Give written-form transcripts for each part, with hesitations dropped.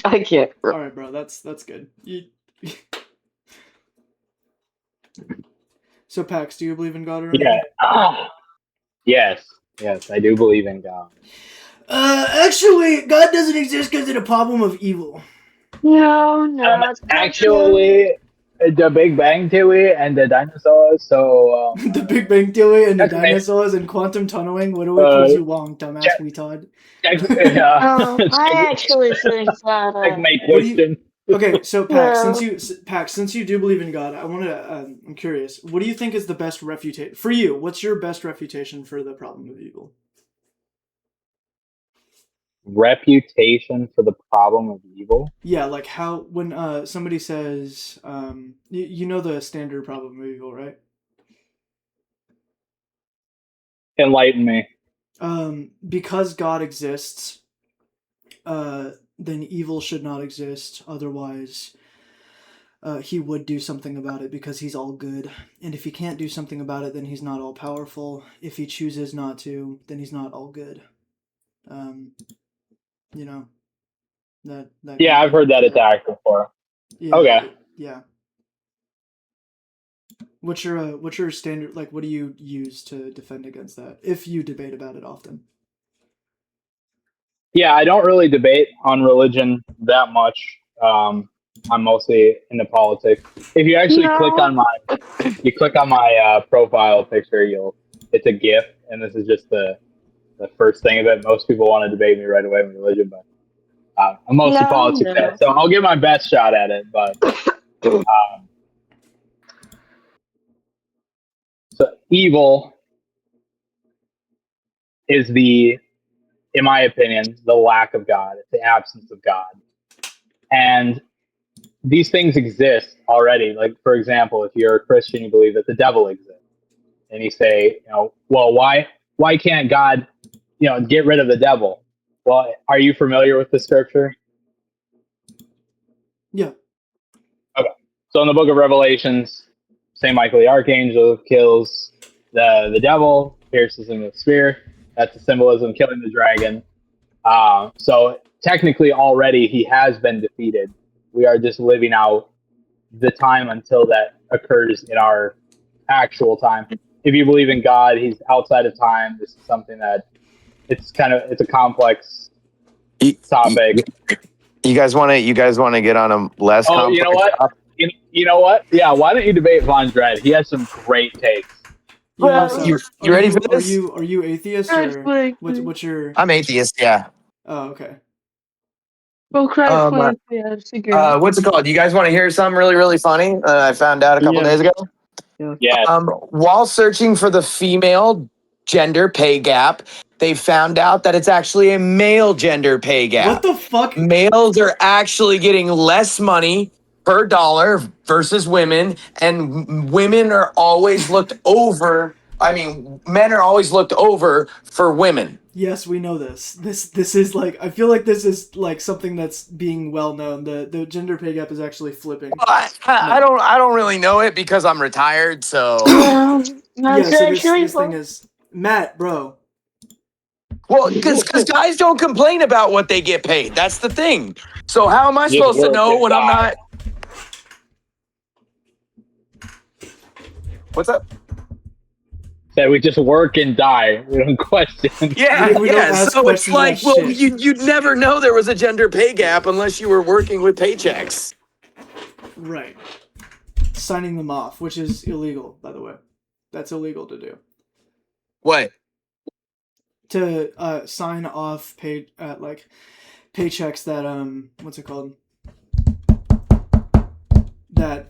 I can't. All right, bro. That's good. So, Pax, do you believe in God or Yeah. anything? Yes. Yes, I do believe in God. Actually, God doesn't exist because of the problem of evil. No, not that good. Actually, the Big Bang Theory and the dinosaurs. So The Big Bang Theory and the checkmate. dinosaurs and quantum tunneling literally Uh, proves you wrong, dumbass check, retard. I actually think that. checkmate What do you? question. Okay, so No. Pax, since you do believe in God, I want to. I'm curious. What do you think is the best refutation for you? What's your best refutation for the problem of evil? Reputation for the problem of evil. Yeah, like how when somebody says you know the standard problem of evil, right? Enlighten me. Because God exists, then evil should not exist. Otherwise, he would do something about it because he's all good. And if he can't do something about it, then he's not all powerful. If he chooses not to, then he's not all good. Um, you know that kind Yeah, of I've thing. heard that attack before. Yeah, Okay. yeah. What's your standard? Like, what do you use to defend against that? If you debate about it often. Yeah, I don't really debate on religion that much. I'm mostly into politics. If you actually No. click on my profile picture, it's a GIF, and this is just the first thing of it. Most people want to debate me right away with religion, but I'm mostly No, politics guy, no. so I'll give my best shot at it. But um, so evil is in my opinion, the lack of God. It's the absence of God, and these things exist already. Like, for example, if you're a Christian, you believe that the devil exists, and you say, well, why can't God, get rid of the devil? Well, are you familiar with the scripture? Yeah. Okay. So in the book of Revelations, Saint Michael the Archangel kills the devil, pierces him with a spear. That's a symbolism, killing the dragon. So technically, already he has been defeated. We are just living out the time until that occurs in our actual time. If you believe in God, he's outside of time. This is something that it's a complex You, you, topic. you guys want to get on a less Oh, you know complex what? topic? You know what? Yeah, why don't you debate Von Dredd? He has some great takes. Yeah. Well, Also, You ready for this? are you atheist or critically, what's your? I'm atheist, yeah. Oh, okay. well, Um, critically, yes, agree. what's it called? You guys want to hear something really, really funny I found out a couple Yeah, days ago? yeah. Yes. While searching for the female gender pay gap, they found out that it's actually a male gender pay gap. What the fuck? Males are actually getting less money per dollar versus women, and women are always looked over. I mean, men are always looked over for women. Yes, we know this. This is like I feel like this is like something that's being well known. The gender pay gap is actually flipping. I don't really know it because I'm retired. So, Well, Yeah. that's So actually this thing fun. is Matt, bro. well, because guys don't complain about what they get paid. That's the thing. So how am I Just supposed to work know and when I'm die. not? What's up? That we just work and die. We don't question. Yeah, We don't ask So it's questions about like, well, shit. you'd never know there was a gender pay gap unless you were working with paychecks. Right. Signing them off, which is illegal, by the way. That's illegal to do. What? To sign off like paychecks that what's it called? That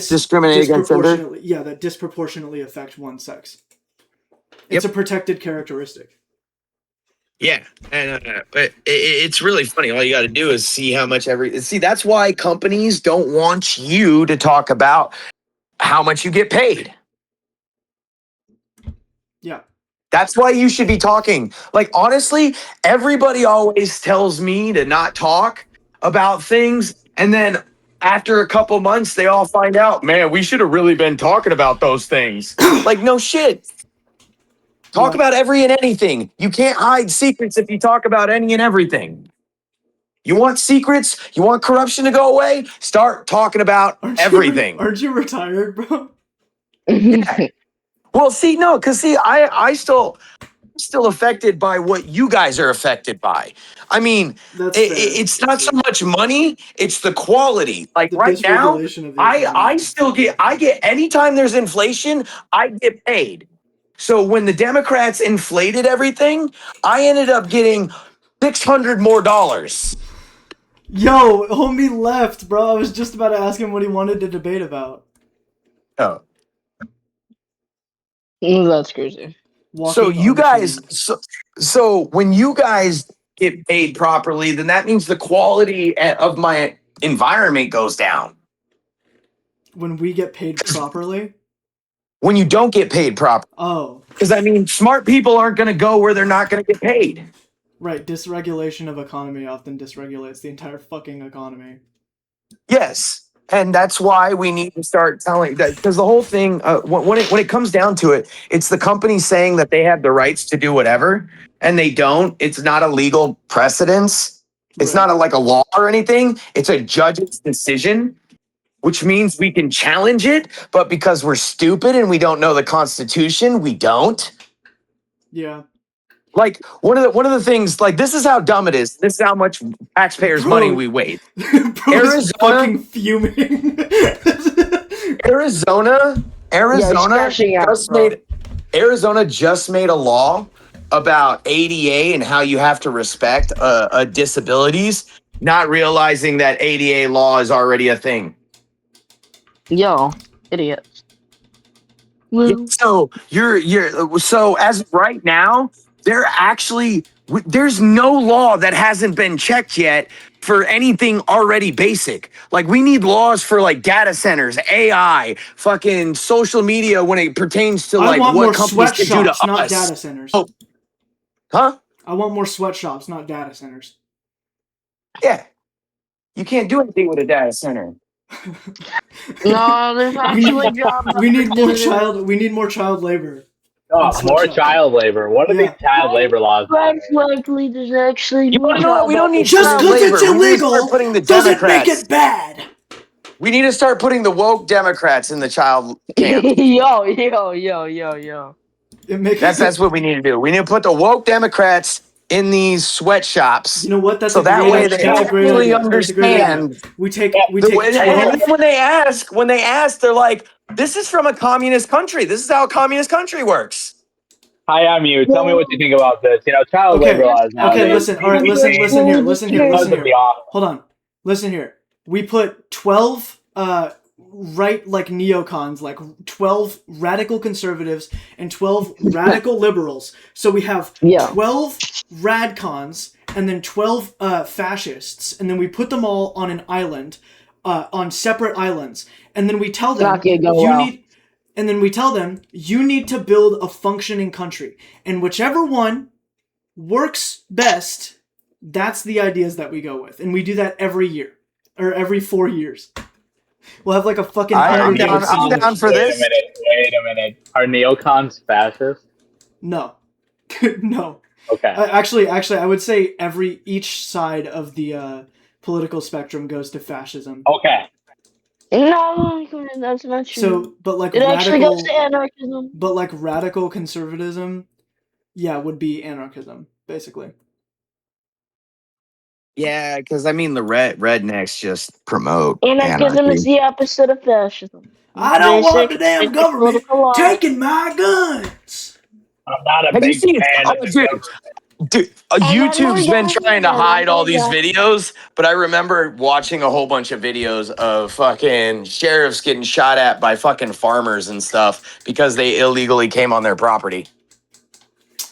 Discriminate against gender? disproportionately that disproportionately affect one sex. It's Yep. a protected characteristic. Yeah, and it's really funny. All you got to do is see how much see. That's why companies don't want you to talk about how much you get paid. Yeah. That's why you should be talking. Like, honestly, everybody always tells me to not talk about things. And then after a couple months, they all find out, man, we should have really been talking about those things. Like, no shit. Talk Yeah. about every and anything. You can't hide secrets if you talk about any and everything. You want secrets? You want corruption to go away? Start talking about everything. Aren't you retired, bro? Yeah. Well, see, no, because see, I still affected by what you guys are affected by. I mean, That's fair. it's That's not so fair. much money; it's the quality. Like The right now, dysregulation of the I economy. still get anytime there's inflation, I get paid. So when the Democrats inflated everything, I ended up getting $600 more. Yo, homie left, bro. I was just about to ask him what he wanted to debate about. Oh. That's crazy. So Walking you guys, unashamed. so when you guys get paid properly, then that means the quality of my environment goes down. When we get paid properly? When you don't get paid properly. Oh. Because I mean, smart people aren't going to go where they're not going to get paid. Right, dysregulation of economy often dysregulates the entire fucking economy. Yes. And that's why we need to start telling that, because the whole thing, when it comes down to it, it's the company saying that they have the rights to do whatever, and they don't. It's not a legal precedence. It's Right. not like a law or anything. It's a judge's decision, which means we can challenge it. But because we're stupid and we don't know the Constitution, we don't. Yeah. Like one of the things, like this is how dumb it is. This is how much taxpayers' money we waste. Bro is fucking fuming. Arizona crashing out, just bro. made a law about ADA and how you have to respect disabilities, not realizing that ADA law is already a thing. Yo, idiot. Yeah, Well, so so as of right now, there's no law that hasn't been checked yet for anything already basic. Like we need laws for like data centers, AI, fucking social media when it pertains to I like want what more companies can do to sweatshops, not us. data centers. Oh, huh? I want more sweatshops, not data centers. Yeah. You can't do anything with a data center. no, there's actually job We need more opportunities. we need more child labor. Oh, And more sweatshops. child labor. What are Yeah. these child labor laws? Most likely, there's actually You more wanna know what? job We don't need Just child because it's labor. We need to illegal start putting the doesn't make Democrats. it bad. We need to start putting the woke Democrats in the child camp. yo. That's what we need to do. We need to put the woke Democrats in these sweatshops. You know what? That's so a that great way idea. they That's a great actually idea. That's a great idea. understand. We take And then 12. when they ask, they're like, "This is from a communist country. This is how a communist country works." Hi, I'm you. Tell me what you think about this. You know, child Okay. labor laws Okay, nowadays. listen. All right, listen here. Listen here. Those Listen would be here. awful. Hold on. Listen here. We put 12 right like neocons, like 12 radical conservatives and 12 radical liberals. So we have 12 radcons and then 12 fascists, and then we put them all on an island, on separate islands, and then we tell them you need to build a functioning country, and whichever one works best, that's the ideas that we go with, and we do that every year or every 4 years. We'll have like a fucking. I'm down for this. Wait a minute. Are neocons fascist? No, no. Okay. Actually, I would say each side of the political spectrum goes to fascism. Okay. No, that's not true. So, but like it actually goes to anarchism. But like radical conservatism, yeah, would be anarchism, basically. Yeah, because I mean the rednecks just promote Anarchism anarchy. is the opposite of fascism. I don't want the damn government taking my guns. I'm not a big fan of the government. Dude, YouTube's been trying to hide all these videos, but I remember watching a whole bunch of videos of fucking sheriffs getting shot at by fucking farmers and stuff because they illegally came on their property.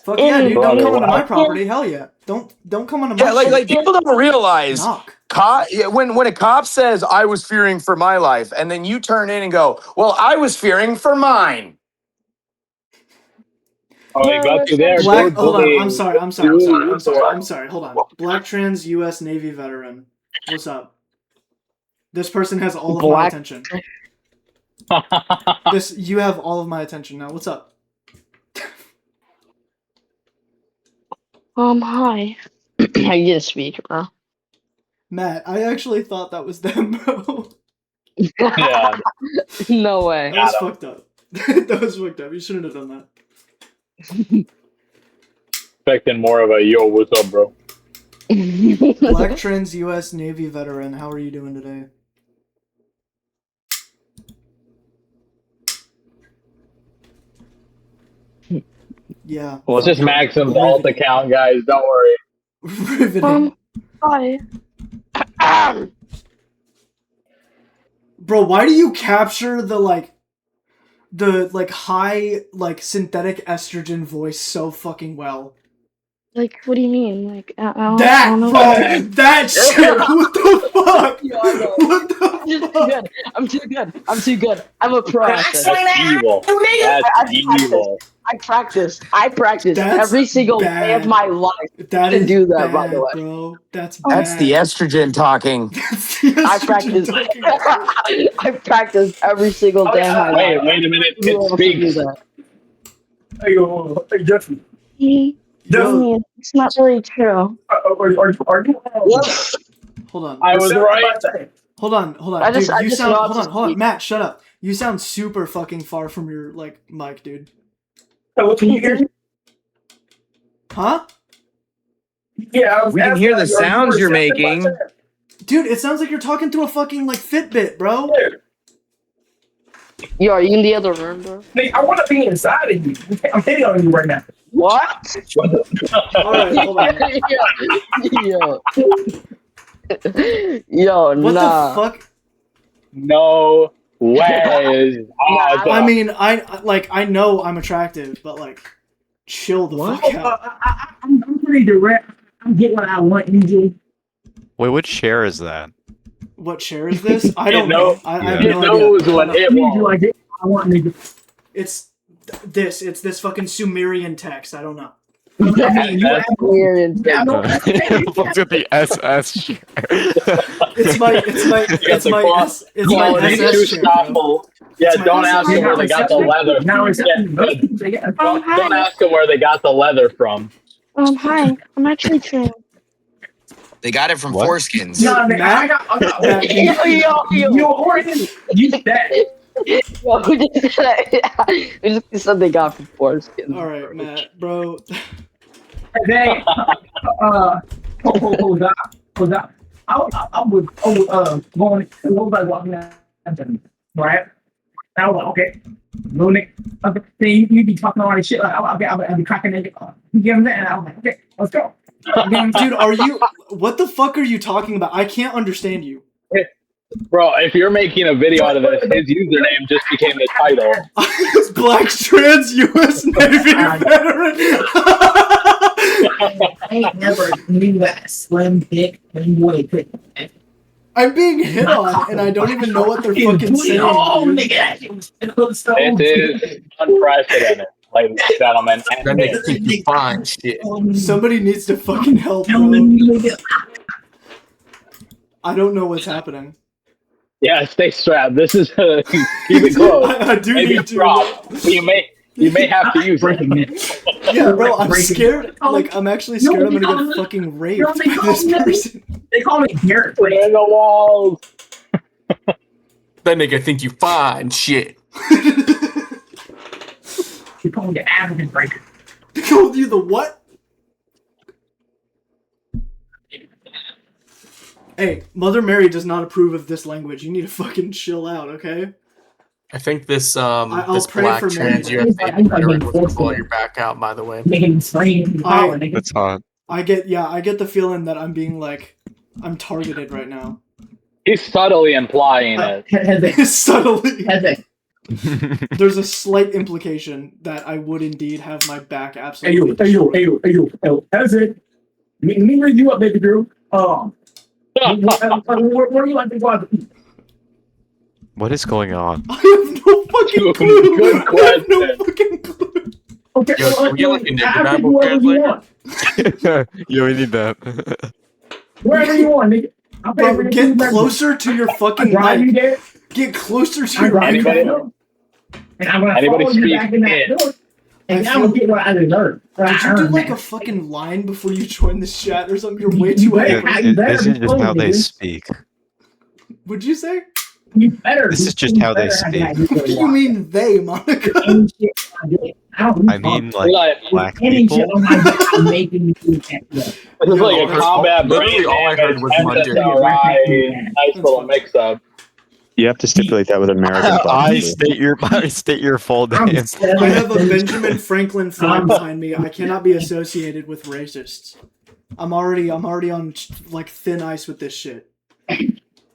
Fuck yeah, dude! Don't come onto my property. Hell yeah! Don't come onto my. Yeah, like people don't realize. When a cop says I was fearing for my life, and then you turn in and go, "Well, I was fearing for mine." Oh, you got you there. Black, hold on. I'm sorry. Hold on. Black trans U.S. Navy veteran. What's up? This person has all of my attention. You have all of my attention now. What's up? Hi. I get a speaker, bro. Matt, I actually thought that was them, bro. Yeah. No way. That was Got 'em. fucked up. That was fucked up. You shouldn't have done that. Expecting more of a yo, what's up, bro? Black trans U.S. Navy veteran, how are you doing today? Yeah. Well, it's just Maxim's alt account, guys. Don't worry. Riveting. Hi. Bro, why do you capture the high synthetic estrogen voice so fucking well? Like, what do you mean? Like, I don't know. That shit. What the fuck? Yo, I know. What the I'm too good. I'm a pro at this. That's evil. That's evil. I practice That's every single day of bad. my life. That to is do that, bad, by the way. bro. That's That's bad. the estrogen talking. That's the I estrogen practice. talking. I practice every single day of my life. Wait a minute. to be able It to do speaks. that. Hey, Jeffrey. I mean, it's not really true. Are you? Hold on. I was right. Hold on. I just- Dude, I you just sound. know Hold how on. to Hold on. speak. Matt, shut up. You sound super fucking far from your mic, dude. Can you hear me? Huh? Yeah, I was We can asking, hear the are you sounds you're receptive? making. Dude, it sounds like you're talking through a fucking Fitbit, bro. Yo, are you in the other room, bro? Nigga, I want to be inside of you. I'm hitting on you right now. What? All right, hold on. Yo, What nah. the fuck? No way. Awesome. I mean, I know I'm attractive, but chill the fuck out. I'm pretty direct. I'm getting what I want usually. Wait, which chair is that? What chair is this? I don't It knows- know. I have It no knows idea. what it Usually I wants. get what I want, nigga. It's this fucking Sumerian text. I don't know. I mean, you That's have Weird. yeah, no, Look at the SS chair. It's my Quality too SS chair, bro. thoughtful. Yeah, It's my don't ask them now where they got the leather. Now it's Yeah, Oh, don't hi. ask them where they got the leather from. Hi. I'm actually trans. They got it from What? foreskins. No, nigga, Matt? I got Matt, Yo. you already use that. Yo, who just who just said they got from foreskin? All right, Matt, bro. And then, hold up. I was going, I was like walking down, right? I was like, okay, little nigga, okay, then you be talking all this shit, like, okay, I'll be cracking it, you get that, and I was like, okay, let's go. Dude, what the fuck are you talking about? I can't understand you. Bro, if you're making a video out of this, his username just became the title. It's Black Trans U.S. Navy veteran. I ain't never knew that slim, thick, and white. Oh, I'm being hit on, and I don't even know what they're fucking saying. Oh, dude. nigga, It is unprecedented, ladies and gentlemen. That nigga think you fine shit. Somebody needs to fucking help, bro. I don't know what's happening. Yeah, stay strapped. This is keep it close. I do Maybe a need to. prop. You may have to use it. Yeah, bro, I'm Breaking. scared. I'm actually scared I'm gonna get fucking raped by this person. They call me Garrett. Put it in the walls. That nigga think you fine shit. They call me the African breaker. They called you the what? Hey, Mother Mary does not approve of this language. You need to fucking chill out, okay? I think this I'll this pray black for trans Mary. USA veteran was gonna blow your back out. By the way, Making scream. That's hot. I get the feeling that I'm being I'm targeted right now. He's subtly implying it. Subtly. Hey, There's a slight implication that I would indeed have my back yo, absolutely hey, that's it. Let me read you up, baby girl. Where you like to go out to eat? What is going on? I have no fucking clue. Good I have no question. fucking clue. Okay, Yo, can we look in the I can Bible wherever you translator? want. Yeah, we need that. Wherever you want, nigga. I'll pay for Bro, your get food, closer to your I fucking drive you mic. there. Get closer to I your drive you mic. Anybody- there. And I'm gonna Anybody follow you speak back in that it? door. And I'm gonna get what I deserve. Did you do like a fucking line before you joined the chat or something? You're way too angry. Isn't just how they speak. What'd you say? You better. This is just how they speak. What do you mean they, Monica? I mean, like black any shit people. on my dick, I'm making you do that. This is like a combat Literally brain all I heard damage, was my dick. SSRI, nice little fine. mix-up. You have to stipulate that with American I thought. state your full I'm name. I have a Benjamin Franklin flag behind me. I cannot be associated with racists. I'm already on like thin ice with this shit.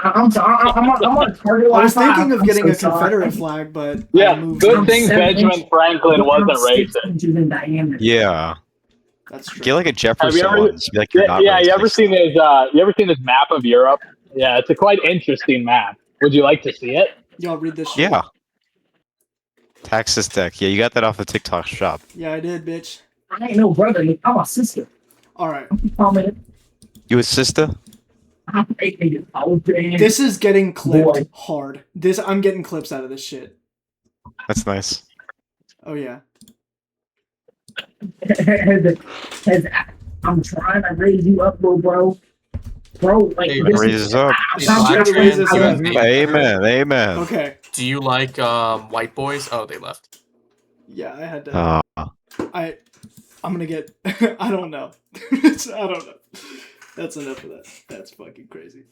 I'm on target. I was thinking of getting a Confederate flag, but I Yeah, moved good on. thing Benjamin Franklin wasn't racist. Yeah. That's true. Get like a Have Jefferson you ever, one. Just be like you're not yeah, you racist. ever seen his map of Europe? Yeah, it's a quite interesting map. Would you like to see it? Y'all read this shit? Yeah. Taxes deck. Yeah, you got that off the TikTok shop. Yeah, I did, bitch. I ain't no brother. I'm a sister. Alright. You a sister? This is getting clipped Boy. hard. I'm getting clips out of this shit. That's nice. Oh yeah. I'm trying to raise you up, bro. Bro, like Hey, this Raise is, us up. Hey, I'm black trying to raise trans, this up. Amen. Amen. Okay. Do you like white boys? Oh, they left. Yeah, I had to. I'm gonna get. I don't know. I don't know. That's enough of that. That's fucking crazy.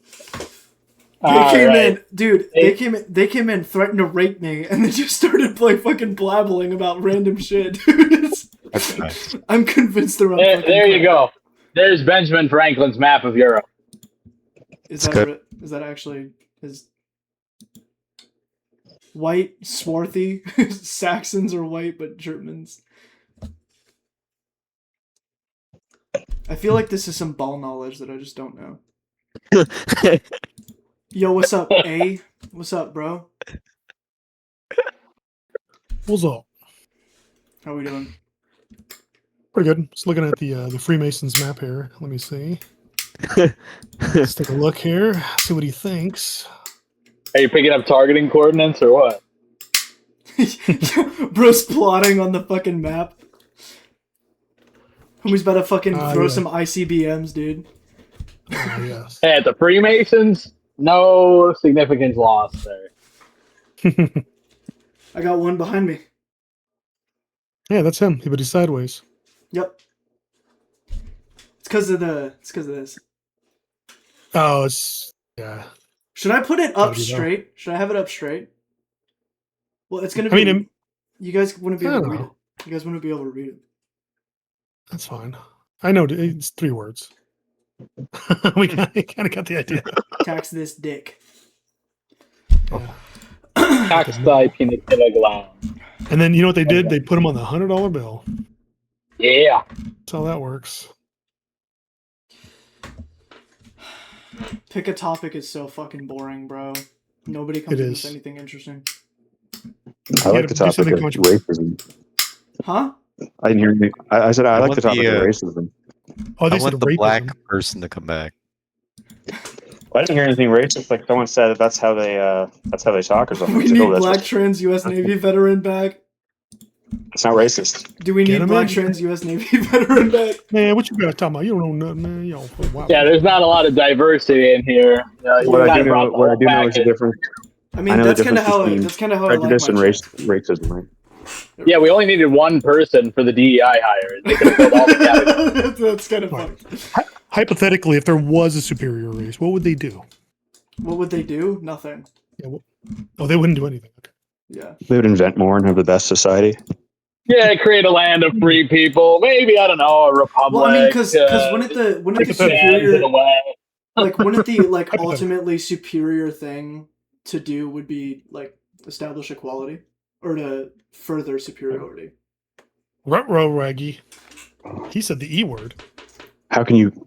They came in, dude. They came in, threatened to rape me, and they just started like fucking blabbling about random shit. That's nice. I'm convinced they're on. There you go. There's Benjamin Franklin's map of Europe. Is It's that is that actually is white swarthy Saxons are white, but Germans? I feel like this is some ball knowledge that I just don't know. Yo, what's up, A? What's up, bro? What's up? How we doing? Pretty good. Just looking at the Freemasons map here. Let me see. Let's take a look here. See what he thinks. Are you picking up targeting coordinates or what? Bro's plotting on the fucking map. Homie's about to fucking throw yeah. some ICBMs, dude. Oh, yes. Hey, at the Freemasons, no significance lost there. I got one behind me. Yeah, that's him. But he's sideways. Yep. It's because of this. Oh, it's yeah. Should I put it up Maybe straight? Should I have it up straight? Well, it's gonna I be. mean, you guys wouldn't be I able to don't read it. know. You guys wouldn't be able to read it. That's fine. I know it's 3 words. We kind of got the idea. Tax this dick. Yeah. Tax thy peanut kilogram. And then you know what they did? They put him on the $100 bill. Yeah. That's how that works. Pick a topic is so fucking boring, bro. Nobody comes It up is. with anything interesting. I like Yeah, the do topic of something controversial. racism. Huh? I didn't hear anything. I said I like want the topic the, of racism. Oh, I they said want the rapism. black person to come back. I didn't hear anything racist. Like someone said that's how they talk or something. We I said, "Oh, need that's black just- trans U.S. Navy veteran back. it's not racist. Do we Get need him black in. trans U.S. Navy veteran back? Man, what you got talking about? You don't know nothing, man. Yo, wow. Yeah, there's not a lot of diversity in here. You What I kinda do brought know, the what I whole do know is the package. difference. I I mean, know the that's kind of difference how between that's kind of how I like my prejudice and shit. racism, right? Yeah, we only needed one person for the DEI hire. They could have filled all the categories. That's kind of Right. fun. Hypothetically, if there was a superior race, what would they do? What would they do? Nothing. Yeah, oh, they wouldn't do anything. Okay. Yeah. They would invent more and have the best society. Yeah, create a land of free people. Maybe, I don't know, a republic. Well, I mean, because wouldn't the stands in a superior way. like wouldn't the like ultimately superior thing to do would be like establish equality or to further superiority? Ruh-roh, Raggy. He said the E word. How can you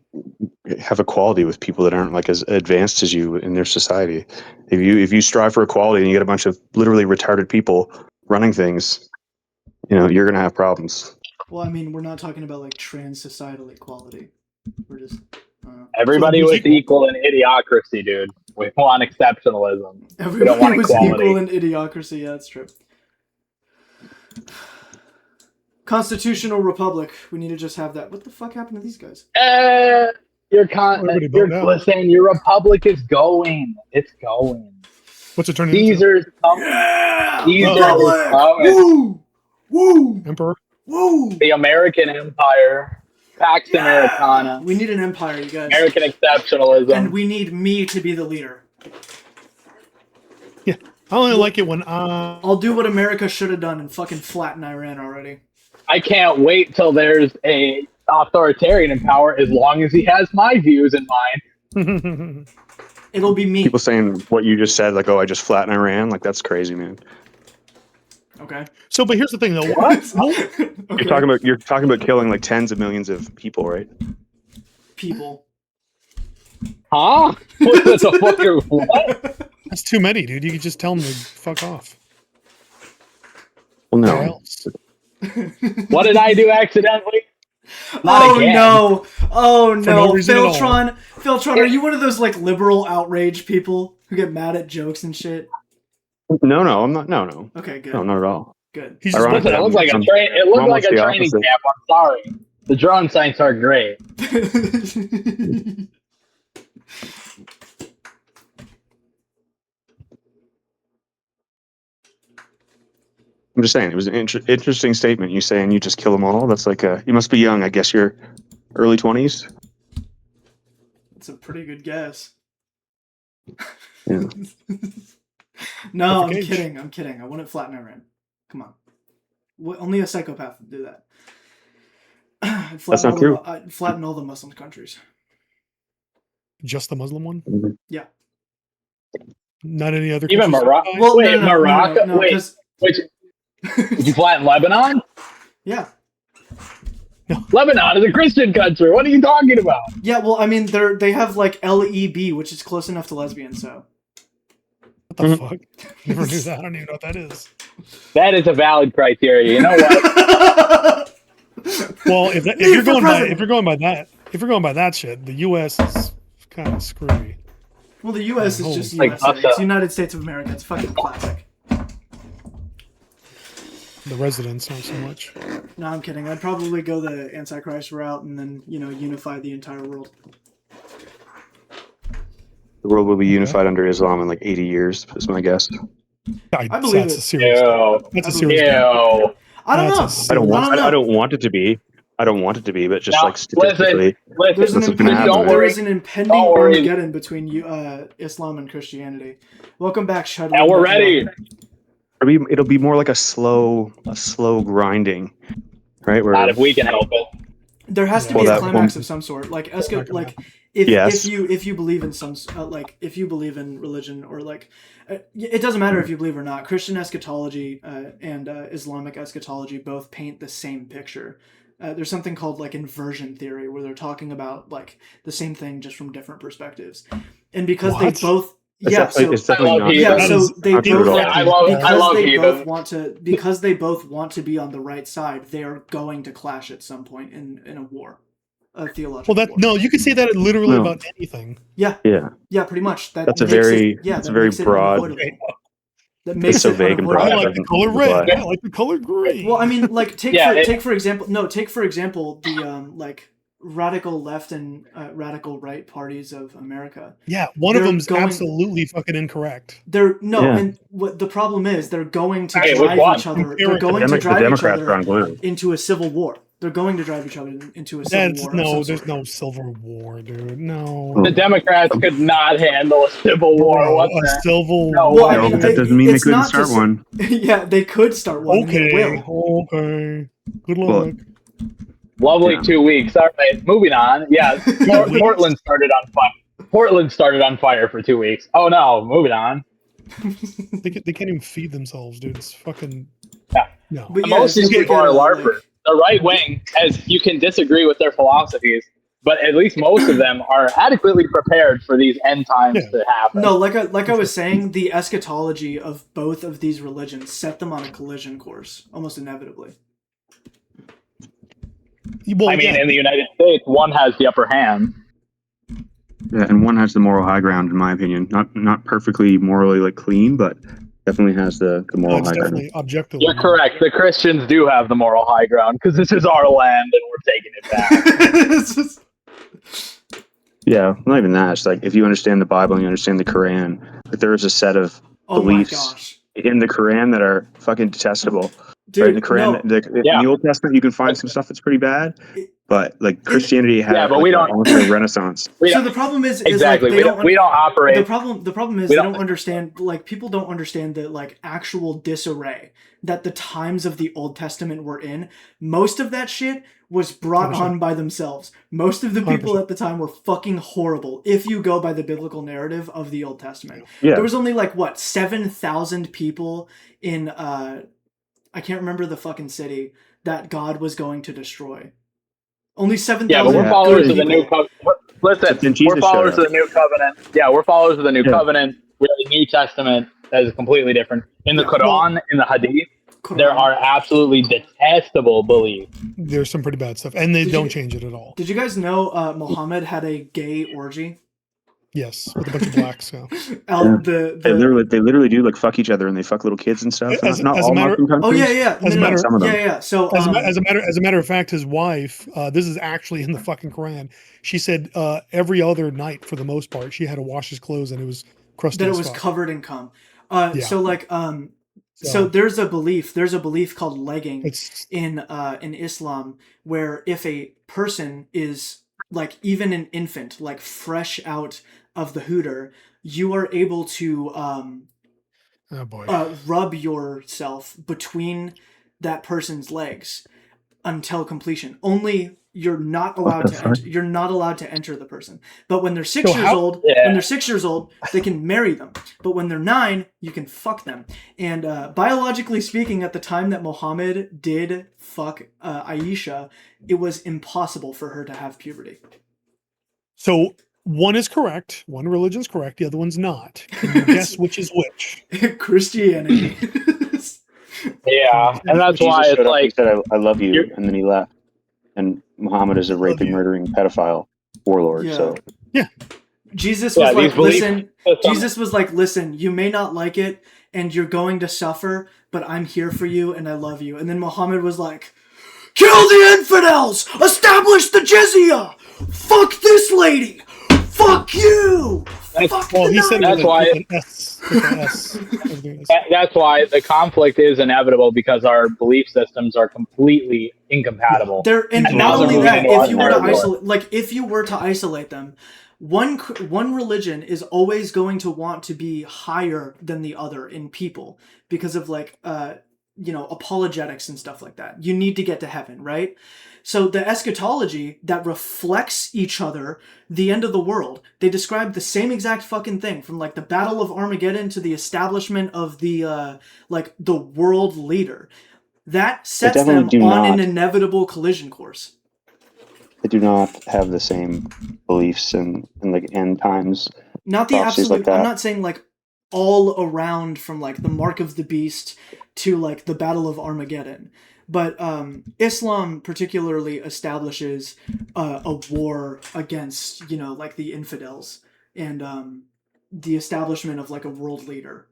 have equality with people that aren't like as advanced as you in their society? If you strive for equality and you get a bunch of literally retarded people running things, you're gonna have problems. Well, I mean, we're not talking about like trans societal equality. We're just Everybody So was who's equal in idiocracy, dude. We want exceptionalism. We don't everybody want was equality. equal in idiocracy. Yeah, that's true. Constitutional republic. We need to just have that. What the fuck happened to these guys? Everybody vote out. Listen, your republic is going. It's going. What's it turning into? Caesar's coming. Yeah! Caesar Republic! is coming. Woo! Woo! Emperor? Woo! The American Empire. Pax Americana. We need an empire, you guys. American exceptionalism. And we need me to be the leader. Yeah. I only like it when I'll do what America should have done and fucking flatten Iran already. I can't wait till there's a authoritarian in power as long as he has my views in mind. It'll be me. People saying what you just said, like, "Oh, I just flattened Iran." Like, that's crazy, man. Okay. So, but here's the thing, though. Okay. You're talking about killing like tens of millions of people, right? People. Huh? What the fuck? What? That's too many, dude. You could just tell them to fuck off. Well, Or no. else. What did I do accidentally? Oh again. no! Oh For no! no reason at all. Philtron, are you one of those like liberal outrage people who get mad at jokes and shit? No, I'm not. No. Okay, good. No, not at all. Good. He's just Ironic. Listen, it looked like a It looked like a training opposite. camp. I'm sorry. The drone sites are great. I'm just saying, it was an interesting statement. You saying you just kill them all? That's like you must be young. I guess you're early 20s. That's a pretty good guess. Yeah. No, I'm Perfect age. kidding. I'm kidding. I wouldn't flatten Iran. Come on. Only a psychopath would do that. I'd That's not true. I'd flatten all the Muslim countries. just the Muslim one? Mhm. Yeah. Not any other Even countries? Morocco. Well, Wait, Morocco. no, wait, 'cause- wait. Did you flatten Lebanon? Yeah. Lebanon is a Christian country. What are you talking about? Yeah, well, I mean, they have like LEB, which is close enough to lesbian, so. What the fuck? Never knew that. I don't even know what that is. That is a valid criteria. You know what? Well, if Me you're for going by president. if you're going by that shit, the U.S. is kind of screwy. Well, the U.S. is just Like USA. us, It's United States of America. It's fucking classic. The residents not so much. No, I'm kidding. I'd probably go the Antichrist route and then, unify the entire world. The world will be unified under Islam in like 80 years, is my guess. I believe that's it. a serious. Ew. That's a I serious. Ew. I don't know. That's a I don't know. want it to be. I don't want it to be, but just Now, like statistically, Listen, There's an That's what's gonna impending, happen, man. there is an impending Don't worry. Armageddon between Islam and Christianity. Welcome back, Shudder. and we're ready. it'll be more like a slow grinding, right? Where Not if we can help it. There has to Well, be a that climax one- of some sort, like Not gonna like happen. Yes. if you believe in some if you believe in religion or it doesn't matter if you believe or not. Christian eschatology and Islamic eschatology both paint the same picture. There's something called like inversion theory where they're talking about like the same thing just from different perspectives, and because What? they both it's yeah definitely, it's I definitely love not. heathen. yeah That so is they not true both at all. Yeah, I love because they heathen. both want to be on the right side. They are going to clash at some point in a war, a theological Well, that war. no, you can say that literally No. about anything. Yeah, Yeah, yeah, pretty much. That's a makes very- it, yeah, that's that a very makes it broad- unavoidable. That makes so it vague and broad. I unavoidable. like the color red. I like the color green. Well, I mean, like take Yeah, for example the like radical left and radical right parties of America. yeah, one of they're them's going- absolutely fucking incorrect. They're no, Yeah. and what the problem is, they're going to Hey, which drive one? each other. Compare They're it to going to the drive each Democrats are on other glue. into a civil war. They're going to drive each other into a civil That's war. of no, some there's sort. no civil war, dude. No. The Democrats could not handle a civil war. Bro, What a the? civil No, war. Well, I No, mean, that doesn't mean they it's couldn't not start just- one. Yeah, they could start one. Okay. They will. Okay. Good Well, luck. Lovely Yeah. 2 weeks. All right, moving on. Yeah, Portland started on fire. Portland started on fire for 2 weeks. Oh no, moving on. They can't even feed themselves, dude. It's fucking. Yeah. No. But Most of these just people look are at it, LARPers. like- The right wing, as you can disagree with their philosophies, but at least most of them are adequately prepared for these end times Yeah. to happen. No, like I was saying, the eschatology of both of these religions set them on a collision course, almost inevitably. Well, I mean, yeah, in the United States, one has the upper hand. Yeah, and one has the moral high ground, in my opinion. Not perfectly morally like clean, but Definitely has the moral It's high ground. definitely objectively. You're correct. The Christians do have the moral high ground because this is our land and we're taking it back. It's just- Yeah, not even that. It's like if you understand the Bible and you understand the Quran, like there is a set of oh my beliefs gosh. in the Quran that are fucking detestable. Dude, right? In the Quran, no. in Yeah. the Old Testament, you can find some stuff that's pretty bad, but like Christianity had Yeah, but like, we don't- almost a renaissance. We So don't- the problem is exactly. like We don't operate. the problem is we they don't- don't understand, like, people don't understand the like actual disarray that the times of the Old Testament were in. Most of that shit was brought 100%. on by themselves. Most of the people 100%. at the time were fucking horrible if you go by the biblical narrative of the Old Testament. Yeah, There was only like what 7,000 people in I can't remember the fucking city that God was going to destroy. Only 7,000 Yeah, but we're Yeah, followers good of the new people. covenant. Listen, But then we're Jesus followers showed of the new covenant. Yeah, we're followers of the new Yeah. covenant. We have the New Testament that is completely different. In the Yeah, Quran, in the Hadith, Quran. there are absolutely detestable beliefs. There's some pretty bad stuff, and they Did don't you- change it at all. Did you guys know Muhammad had a gay orgy? Yes, with a bunch of blacks. So, Yeah. They literally do like fuck each other and they fuck little kids and stuff. As- not as a all matter- Muslim countries. Oh yeah. As a No, matter- some of them. yeah. So as a matter of fact, his wife. This is actually in the fucking Quran. She said every other night, for the most part, she had to wash his clothes, and it was crusty. that it as was fuck. covered in cum. Yeah. So like so So there's a belief called legging it's in Islam, where if a person is like even an infant, like fresh out of the hooter, you are able to oh boy. rub yourself between that person's legs until completion. Only you're not allowed to enter. You're not allowed to enter the person. But when they're 6 So years how- old, Yeah. when they're 6 years old, they can marry them. But when they're 9, you can fuck them. And biologically speaking, at the time that Muhammad did fuck Aisha, it was impossible for her to have puberty. So one is correct. One religion's correct. The other one's not. Can you guess which is which? Christianity. Yeah, and that's Jesus why showed it's up, he like, said, I love you, you're- and then he left. And Muhammad is a Love raping, you. murdering pedophile warlord. Yeah. So Jesus Yeah, was these like, belief listen. systems- Jesus was like, listen, you may not like it, and you're going to suffer, but I'm here for you, and I love you. And then Muhammad was like, kill the infidels! Establish the jizya! Fuck this lady! Fuck you! Fuck Well, the he said it That's with, why- with an S. With an S. Everything is- That's why the conflict is inevitable, because our belief systems are completely incompatible. There, and And not now only they're that, moving if you were to ordinary isolate, like if you were to isolate them, one religion is always going to want to be higher than the other in people because of like apologetics and stuff like that. You need to get to heaven, right? So the eschatology that reflects each other, the end of the world, they describe the same exact fucking thing, from like the Battle of Armageddon to the establishment of the the world leader. That sets definitely them do on an not. inevitable collision course. they do not have the same beliefs and like end times. Not the Prophecies absolute. like that. I'm not saying like all around from like the Mark of the Beast to like the Battle of Armageddon, but Islam particularly establishes a war against like the infidels and the establishment of like a world leader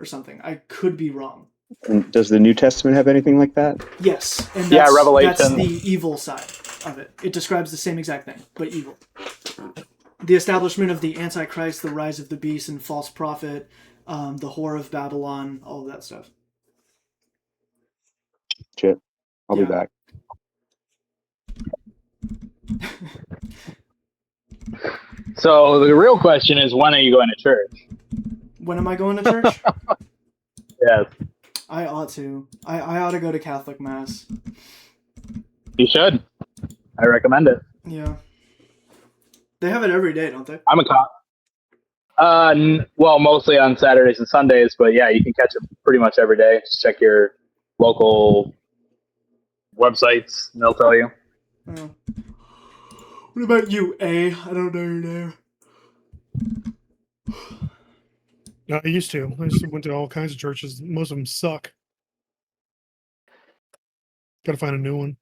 or something. I could be wrong. And does the New Testament have anything like that? Yes, and Yeah, that's Revelation. the evil side of it. It describes the same exact thing, but evil. The establishment of the Antichrist, the rise of the beast and false prophet, the whore of Babylon, all of that stuff. Shit. I'll be Yeah. back. So the real question is, when are you going to church? When am I going to church? Yes, I ought to. I ought to go to Catholic Mass. you should. I recommend it. Yeah. They have it every day, don't they? I'm a cop. Well, mostly on Saturdays and Sundays, but yeah, you can catch it pretty much every day. Just check your local websites, and they'll tell you. Oh. What about you, A? I don't know your name. No, I used to. I used to went to all kinds of churches. Most of them suck. Got to find a new one.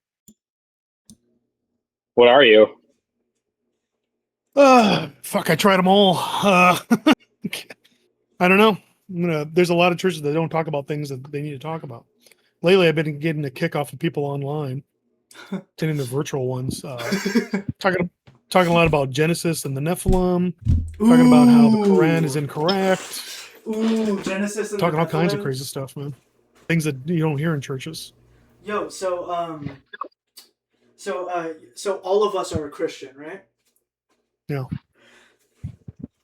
What are you? Fuck! I tried them all. I don't know. There's a lot of churches that don't talk about things that they need to talk about. Lately, I've been getting a kick off of people online, attending the virtual ones, talking a lot about Genesis and the Nephilim, talking about how the Quran is incorrect. Ooh, Genesis and talking the all kinds of Nephilim. crazy stuff, man. Things that you don't hear in churches. Yo, so all of us are a Christian, right? Yeah.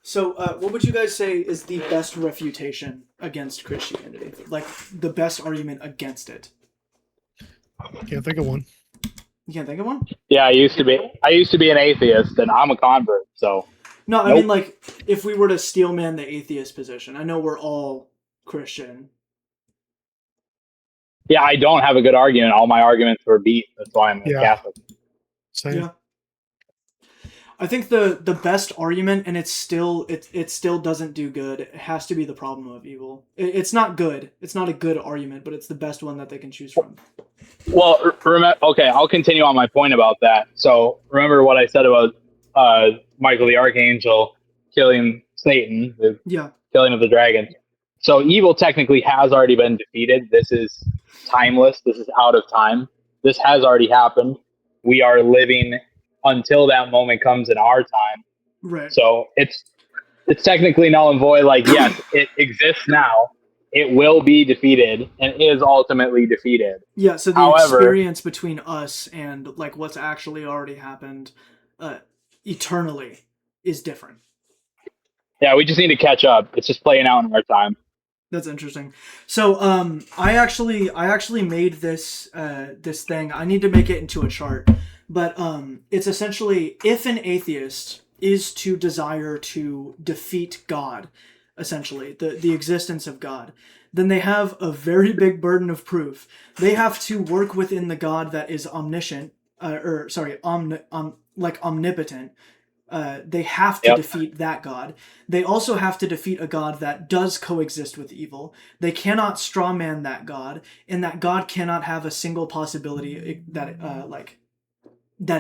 So, what would you guys say is the best refutation against Christianity? Like, the best argument against it? Can't think of one. You can't think of one? Yeah, I used to be an atheist, and I'm a convert. So No, I mean, like, if we were to steelman the atheist position, I know we're all Christian. yeah, I don't have a good argument. All my arguments were beat. That's why I'm a Catholic. Same. Yeah. I think the best argument, and it still doesn't do good. It has to be the problem of evil. It's not good. It's not a good argument, but it's the best one that they can choose from. Well, okay, I'll continue on my point about that. So remember what I said about Michael the Archangel killing Satan, the killing of the dragon. So evil technically has already been defeated. This is timeless. This is out of time. This has already happened. We are living until that moment comes in our time. Right. So it's technically null and void. Like, yes, it exists now. It will be defeated and is ultimately defeated. Yeah, so the experience between us and like what's actually already happened eternally is different. Yeah, we just need to catch up. It's just playing out in our time. That's interesting. So I actually made this this thing. I need to make it into a chart. But it's essentially, if an atheist is to desire to defeat God, essentially, the existence of God, then they have a very big burden of proof. They have to work within the God that is omniscient, omnipotent. They have to defeat that God. They also have to defeat a God that does coexist with evil. They cannot strawman that God, and that God cannot have a single possibility that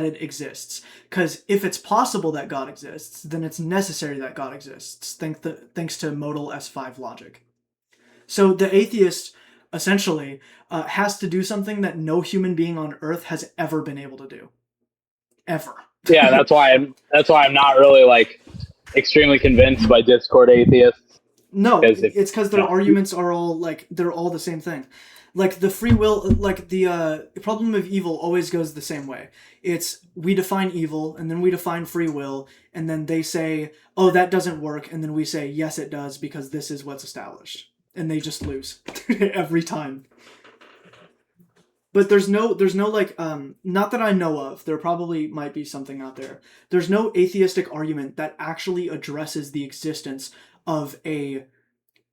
it exists. Because if it's possible that God exists, then it's necessary that God exists, thanks to modal S5 logic. So the atheist essentially has to do something that no human being on Earth has ever been able to do. Ever. Yeah, that's why I'm not really like extremely convinced by Discord atheists. No, it's because their arguments are all they're all the same thing. Like the free will, like the problem of evil always goes the same way. It's we define evil, and then we define free will, and then they say, oh, that doesn't work, and then we say, yes, it does, because this is what's established. And they just lose every time. But there's no like, not that I know of, there probably might be something out there. There's no atheistic argument that actually addresses the existence of a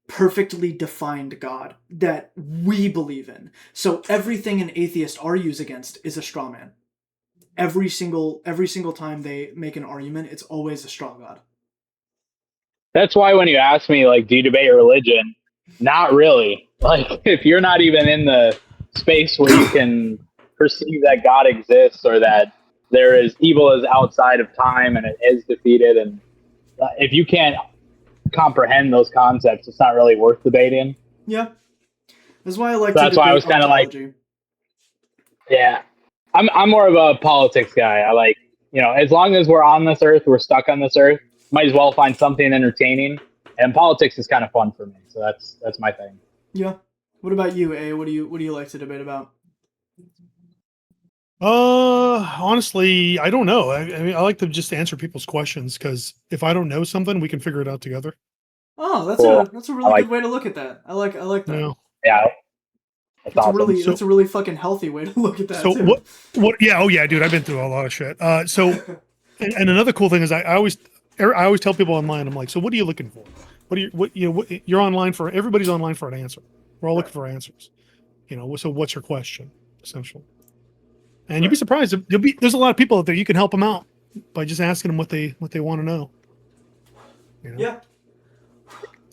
perfectly defined God that we believe in. So everything an atheist argues against is a straw man. Every single time they make an argument, it's always a straw god. That's why when you ask me, like, do you debate religion? Not really. Like, if you're not even in the space where you can perceive that God exists or that there is evil is outside of time and it is defeated, and if you can't comprehend those concepts, it's not really worth debating. Yeah, that's why I like. That's why I was kind of like, yeah, I'm more of a politics guy. I like, as long as we're on this earth, we're stuck on this earth. Might as well find something entertaining, and politics is kind of fun for me. So that's my thing. Yeah. What about you, A? What do you like to debate about? Honestly, I don't know. I mean, I like to just answer people's questions, because if I don't know something, we can figure it out together. Oh, that's cool. That's a really good way to look at that. I like that. Yeah. That's awesome. That's a really fucking healthy way to look at that. So too. what? Yeah. Oh yeah, dude. I've been through a lot of shit. So, and another cool thing is I always tell people online, I'm like, so what are you looking for? You're online for? Everybody's online for an answer. We're all looking for answers. So what's your question, essentially? And you'd be surprised. There's a lot of people out there. You can help them out by just asking them what they want to know. Yeah.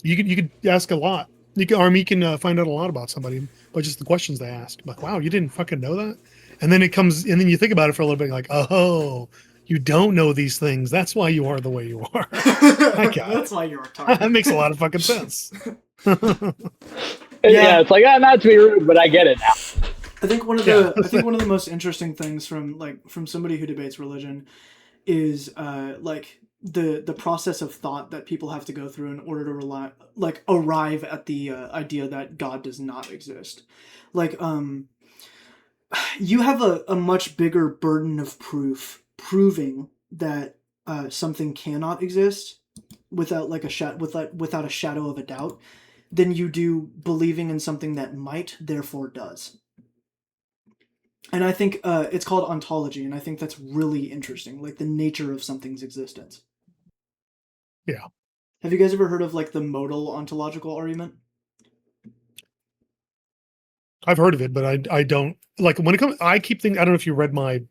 You could ask a lot. You can find out a lot about somebody by just the questions they ask. Like, wow, you didn't fucking know that? And then and then you think about it for a little bit, like, oh, you don't know these things. That's why you are the way you are. That's why you're a target. That makes a lot of fucking sense. Yeah, it's like not to be rude, but I get it now. I think one of the most interesting things from somebody who debates religion is like the process of thought that people have to go through in order to arrive at the idea that God does not exist. Like you have a much bigger burden of proof proving that something cannot exist without without a shadow of a doubt than you do believing in something that might, therefore does. And I think it's called ontology, and I think that's really interesting, like the nature of something's existence. Yeah. Have you guys ever heard of like the modal ontological argument? I've heard of it, but I don't like when it comes. I keep thinking. I don't know if you read my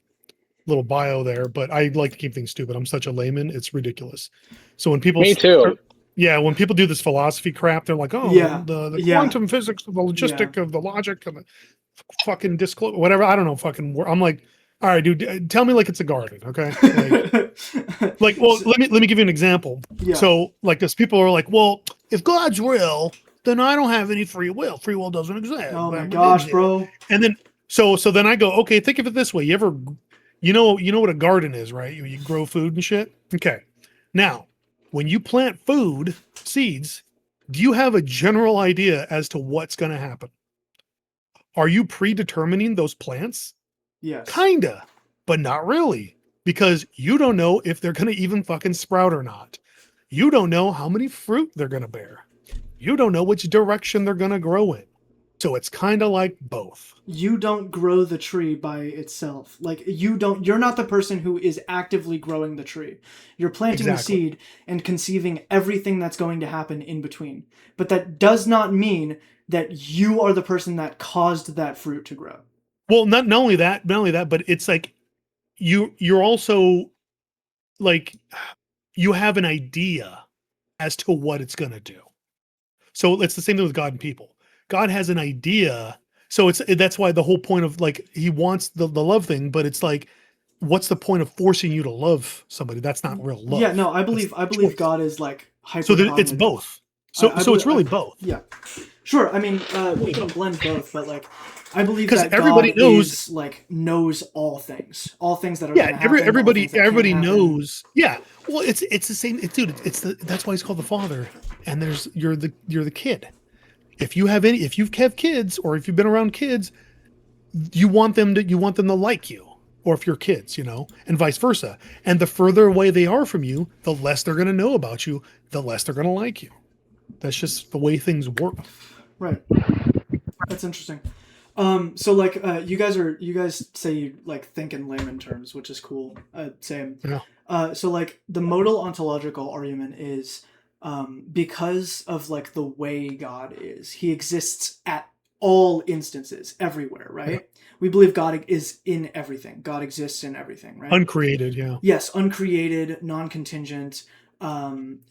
little bio there, but I like to keep things stupid. I'm such a layman; it's ridiculous. So when people, Me too. when people do this philosophy crap, they're like, "Oh, Yeah. the Yeah. quantum physics, the logistic of the logic, and the fucking disclose whatever." I don't know, fucking. I'm like, all right, dude, tell me like it's a garden, okay? Like, well, let me give you an example. Yeah. So, like, those people are like, well, if God's real, then I don't have any free will. Free will doesn't exist. Oh my gosh, bro. And then so then I go, okay, think of it this way. You know what a garden is, right? You grow food and shit. Okay. Now, when you plant food, seeds, do you have a general idea as to what's going to happen? Are you predetermining those plants? Yes. Kinda, but not really. Because you don't know if they're going to even fucking sprout or not. You don't know how many fruit they're going to bear. You don't know which direction they're going to grow in. So it's kind of like both. You don't grow the tree by itself. Like you're not the person who is actively growing the tree. You're planting the seed and conceiving everything that's going to happen in between. But that does not mean that you are the person that caused that fruit to grow. Well, not only that, but it's like you're also like you have an idea as to what it's going to do. So it's the same thing with God and people. God has an idea. So that's why the whole point of like he wants the love thing, but it's like, what's the point of forcing you to love somebody? That's not real love. Yeah, no, I believe God is like hyper. So it's both. So it's really both. Yeah, sure. I mean, we can blend both, but like, I believe that everybody knows all things that are. Yeah, everybody knows. Yeah, well, it's the same, dude. That's why it's called the Father, and you're the kid. If you have kids, or if you've been around kids, you want them to like you, or if you're kids, and vice versa. And the further away they are from you, the less they're going to know about you, the less they're going to like you. That's just the way things work. Right. That's interesting. So like, you guys say you like think in layman terms, which is cool. Same. Yeah. So like the modal ontological argument is, because of like the way God is, he exists at all instances, everywhere, right? Yeah. We believe God is in everything. God exists in everything, right? Uncreated, yeah. Yes, uncreated, non-contingent.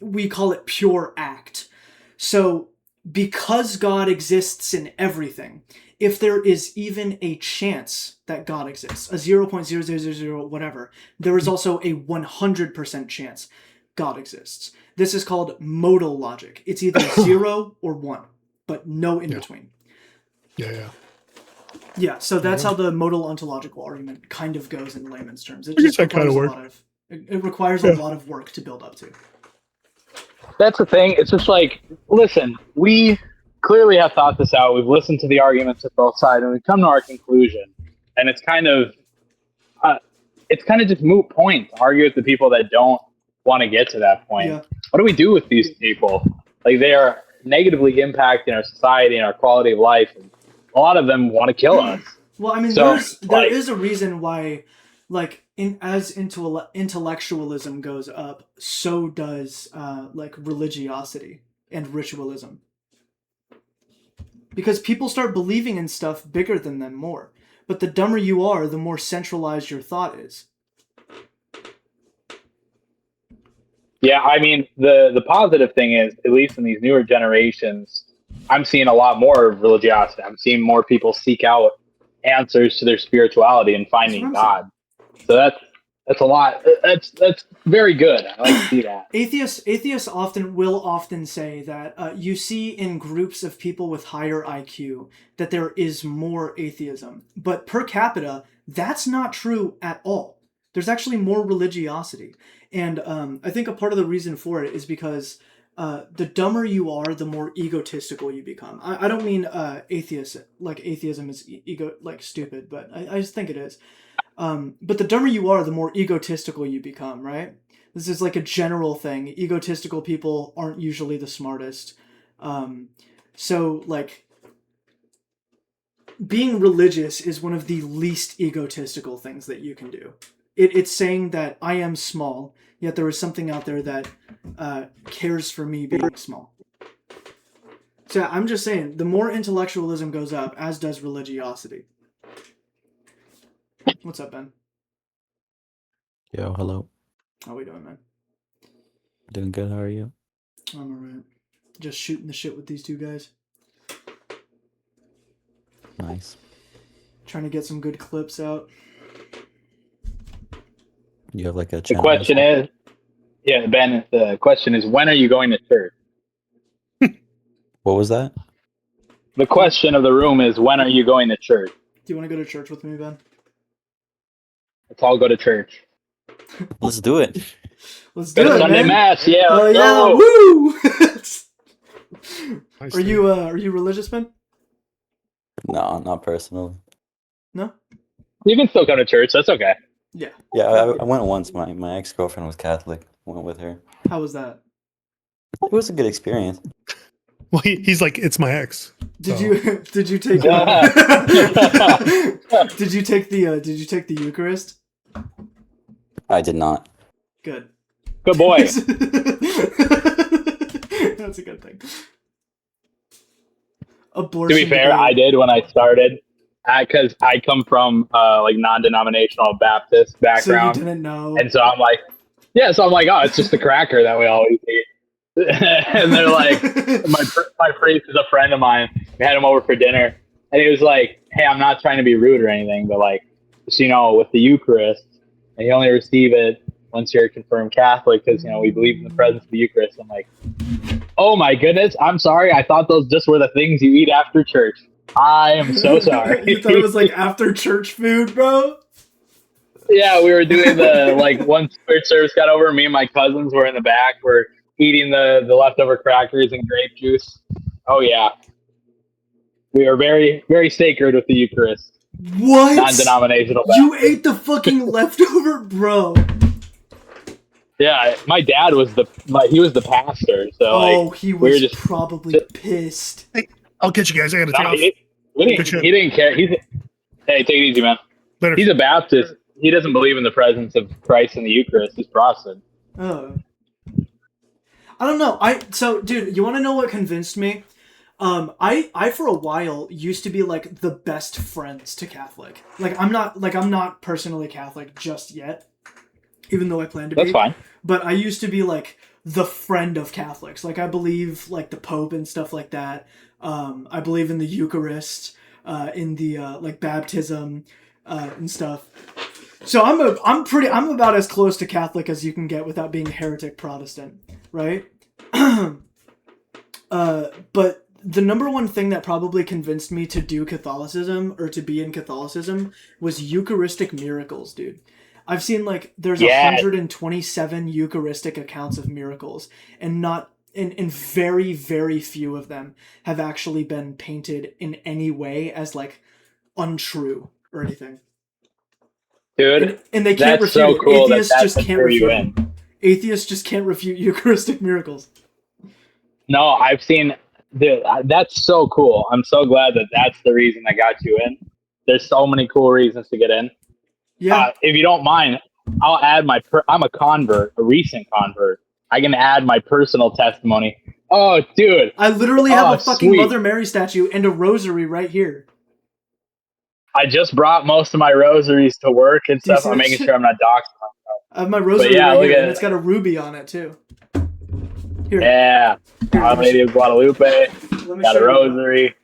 We call it pure act. So because God exists in everything, if there is even a chance that God exists, a 0.0000 whatever, there is also a 100% chance God exists. This is called modal logic. It's either 0 or 1, but no in between. Yeah. Yeah, so that's how the modal ontological argument kind of goes in layman's terms. It just requires it requires a lot of work to build up to. That's the thing. It's just like, listen, we clearly have thought this out. We've listened to the arguments of both sides, and we've come to our conclusion. And it's kind of just moot point to argue with the people that don't want to get to that point. Yeah. What do we do with these people? Like, they are negatively impacting our society and our quality of life. And a lot of them want to kill us. Well, I mean, there is a reason why, like, as intellectualism goes up, so does like religiosity and ritualism. Because people start believing in stuff bigger than them more. But the dumber you are, the more centralized your thought is. Yeah, I mean, the positive thing is, at least in these newer generations, I'm seeing a lot more religiosity. I'm seeing more people seek out answers to their spirituality and finding God. So That's a lot. That's very good. I like to see that. Atheists often say that you see in groups of people with higher IQ that there is more atheism, but per capita, that's not true at all. There's actually more religiosity, and I think a part of the reason for it is because the dumber you are, the more egotistical you become. I don't mean atheism is stupid, but I just think it is. But the dumber you are, the more egotistical you become, right? This is like a general thing. Egotistical people aren't usually the smartest. So, like, being religious is one of the least egotistical things that you can do. It's saying that I am small, yet there is something out there that cares for me being small. So I'm just saying, the more intellectualism goes up, as does religiosity. What's up, Ben? Yo, hello. How we doing, man? Doing good. How are you? I'm alright. Just shooting the shit with these two guys. Nice. Trying to get some good clips out. You have like a The channel. question is, yeah, Ben. The question is, when are you going to church? What was that? The question of the room is, when are you going to church? Do you want to go to church with me, Ben? Let's all go to church. Let's do it. Let's do Go to it, Sunday man. mass, yeah. Oh let's yeah, go. woo! Nice Are you religious, Ben? No, not personally. No. You can still come to church. That's okay. Yeah. Yeah, I went once. My ex-girlfriend was Catholic. Went with her. How was that? It was a good experience. Well, he's like, it's my ex. Did So- you did you take did you take the Eucharist? I did not. Good. Good boy. That's a good thing. Abortion. To be fair, debate. I did when I started, because I come from like non-denominational Baptist So you background, didn't know. and so I'm like, oh, it's just the cracker that we always eat. And they're like, my priest is a friend of mine. We had him over for dinner, and he was like, "Hey, I'm not trying to be rude or anything, but like, just, with the Eucharist, and you only receive it once you're a confirmed Catholic, because we believe in the presence of the Eucharist." I'm like, "Oh my goodness, I'm sorry. I thought those just were the things you eat after church. I am so sorry." You thought it was like after church food, bro? Yeah, we were doing the one spirit service got over. Me and my cousins were in the back. We're eating the leftover crackers and grape juice. Oh yeah, we are very, very sacred with the Eucharist. What? Non-denominational. You ate the fucking leftover, bro. Yeah, my dad was the pastor. So he was we were just probably pissed. I'll catch you guys. I gotta take no, off. he didn't care. Hey, take it easy, man. Later. He's a Baptist. He doesn't believe in the presence of Christ in the Eucharist. He's Protestant. Oh. I don't know. Dude, you want to know what convinced me? I for a while used to be like the best friends to Catholic. I'm not personally Catholic just yet, even though I plan to be. That's fine. But I used to be like the friend of Catholics. Like I believe like the Pope and stuff like that. I believe in the Eucharist, in the like baptism, and stuff. So I'm about as close to Catholic as you can get without being a heretic Protestant, right? But the number one thing that probably convinced me to do Catholicism or to be in Catholicism was Eucharistic miracles, dude. I've seen there's 127 Eucharistic accounts of miracles, and very, very few of them have actually been painted in any way as untrue or anything. Dude, and they can't that's refute so cool. Atheists just can't refute in. Atheists just can't refute Eucharistic miracles. No, I've seen. Dude, that's so cool. I'm so glad that that's the reason I got you in. There's so many cool reasons to get in. Yeah. If you don't mind, I'll add I'm a convert, a recent convert. I can add my personal testimony. Oh, dude. I literally have a fucking sweet. Mother Mary statue and a rosary right here. I just brought most of my rosaries to work and Do you stuff. see I'm that making shit? sure I'm not doxed. I have my rosary yeah, right look here, at and it. it's got a ruby on it too. Here. Yeah. Our Lady of Guadalupe. Let me Got show a you, bro. rosary.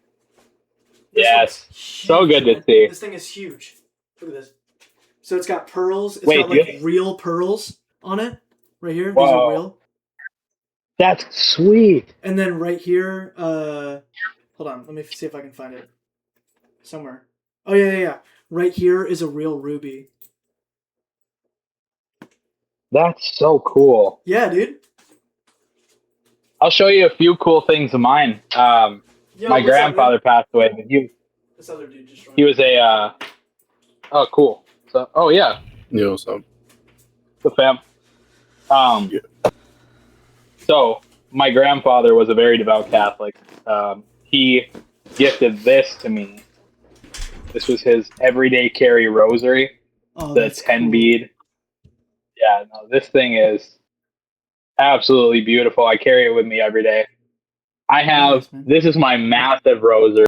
This Yes. one's So huge, good to man. see. This thing is huge. Look at this. So it's got pearls. It's Wait, got like real pearls on it. Right here. These Whoa. are real. That's sweet. And then right here, hold on, let me see if I can find it. Somewhere. Oh yeah. Right here is a real ruby. That's so cool. Yeah, dude. I'll show you a few cool things of mine. Yo, My what's grandfather up, passed away, but this other dude just joined. he was a. Oh, cool. So, oh yeah, Yeah, what's up? the fam. Yeah. So my grandfather was a very devout Catholic. He gifted this to me. This was his everyday carry rosary. Oh, The that's 10 cool. bead. Yeah, no, this thing is absolutely beautiful. I carry it with me every day. I have, Nice, man. this is my massive rosary.